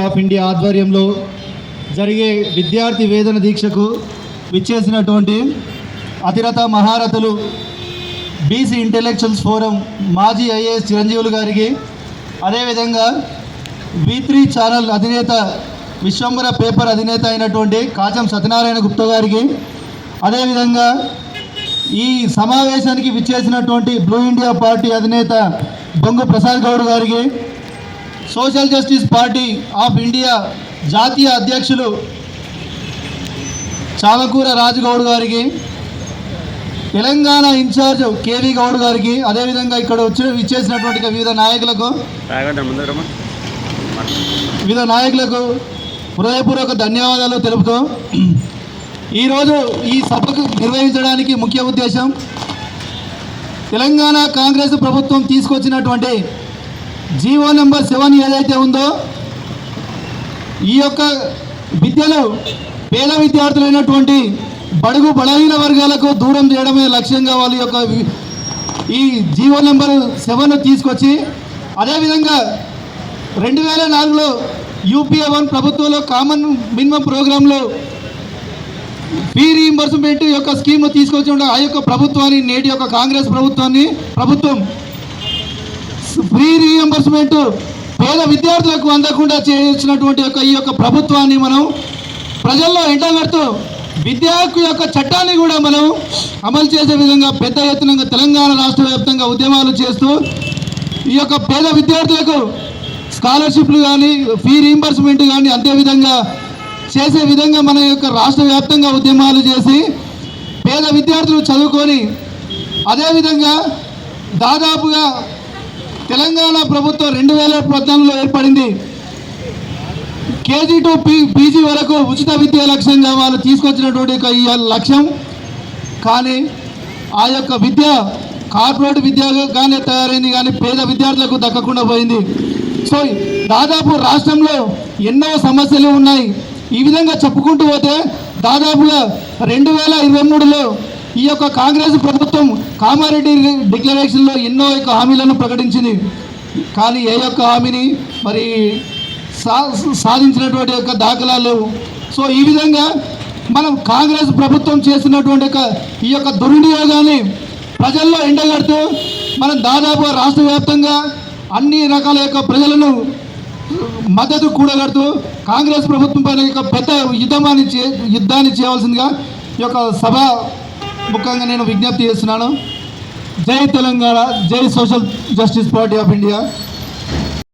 Of India ఆధ్వర్యంలో జరిగే విద్యార్థి వేదన దీక్షకు విచ్చేసినటువంటి అతిరథ మహారథులు బీసీ ఇంటెలెక్చువల్స్ ఫోరం మాజీ ఐఏఎస్ చిరంజీవులు గారికి, అదేవిధంగా V3 ఛానల్ అధినేత విశ్వంబర పేపర్ అధినేత అయినటువంటి కాచం సత్యనారాయణ గుప్తా గారికి, అదేవిధంగా ఈ సమావేశానికి విచ్చేసినటువంటి బ్లూ ఇండియా పార్టీ అధినేత బొంగు ప్రసాద్ గౌడ్ గారికి, social justice party of India జాతీయ అధ్యక్షులు చామకూర రాజగౌడ్ గారికి, తెలంగాణ ఇన్ఛార్జ్ కేవీ గౌడ్ గారికి, అదేవిధంగా ఇక్కడ విచ్చేసినటువంటి వివిధ నాయకులకు హృదయపూర్వక ధన్యవాదాలు తెలుపుతూ, ఈరోజు ఈ సభకు నిర్వహించడానికి ముఖ్య ఉద్దేశం తెలంగాణ కాంగ్రెస్ ప్రభుత్వం తీసుకొచ్చినటువంటి జీవో నెంబర్ 7 ఏదైతే ఉందో, ఈ యొక్క విద్యలో పేద విద్యార్థులైనటువంటి బడుగు బలహీన వర్గాలకు దూరం చేయడమే లక్ష్యంగా వాళ్ళ యొక్క ఈ జీవో నెంబర్ 7 తీసుకొచ్చి, అదేవిధంగా 2004లో UPA 1 ప్రభుత్వంలో కామన్ మినిమం ప్రోగ్రాంలో ఫీ రీయింబర్స్మెంట్ యొక్క స్కీమ్ను తీసుకొచ్చి ఆ యొక్క ప్రభుత్వాన్ని, నేటి యొక్క కాంగ్రెస్ ప్రభుత్వం ఫ్రీ రీయింబర్స్మెంట్ పేద విద్యార్థులకు అందకుండా చేసినటువంటి ఈ యొక్క ప్రభుత్వాన్ని మనం ప్రజల్లో ఎండగడుతూ విద్యా హక్కు యొక్క చట్టాన్ని కూడా మనం అమలు చేసే విధంగా పెద్ద ఎత్తున తెలంగాణ రాష్ట్ర వ్యాప్తంగా ఉద్యమాలు చేస్తూ ఈ యొక్క పేద విద్యార్థులకు స్కాలర్షిప్లు కానీ ఫీ రీయింబర్స్మెంట్ కానీ అంతేవిధంగా చేసే విధంగా మన యొక్క రాష్ట్ర వ్యాప్తంగా ఉద్యమాలు చేసి పేద విద్యార్థులు చదువుకొని, అదేవిధంగా దాదాపుగా తెలంగాణ ప్రభుత్వం 2014లో ఏర్పడింది. KG to PG వరకు ఉచిత విద్య లక్ష్యంగా వాళ్ళు తీసుకొచ్చినటువంటి ఈ లక్ష్యం, కానీ ఆ యొక్క విద్య కార్పొరేట్ విద్యగానే తయారైంది, కానీ పేద విద్యార్థులకు దక్కకుండా పోయింది. సో దాదాపు రాష్ట్రంలో ఎన్నో సమస్యలు ఉన్నాయి. ఈ విధంగా చెప్పుకుంటూ పోతే దాదాపుగా 2023లో ఈ యొక్క కాంగ్రెస్ ప్రభుత్వం కామారెడ్డి డిక్లరేషన్లో ఎన్నో యొక్క హామీలను ప్రకటించింది, కానీ ఏ యొక్క హామీని మరి సాధించినటువంటి యొక్క దాఖలాలు. సో ఈ విధంగా మనం కాంగ్రెస్ ప్రభుత్వం చేసినటువంటి ఈ యొక్క దుర్వినియోగాన్ని ప్రజల్లో ఎండగడుతూ మనం దాదాపు రాష్ట్ర వ్యాప్తంగా అన్ని రకాల యొక్క ప్రజలను మద్దతు కూడగడుతూ కాంగ్రెస్ ప్రభుత్వం పైన యొక్క పెద్ద యుద్ధాన్ని చేయవలసిందిగా ఈ యొక్క సభ ముఖ్యంగా నేను విజ్ఞప్తి చేస్తున్నాను. జై తెలంగాణ, జై social justice party of India.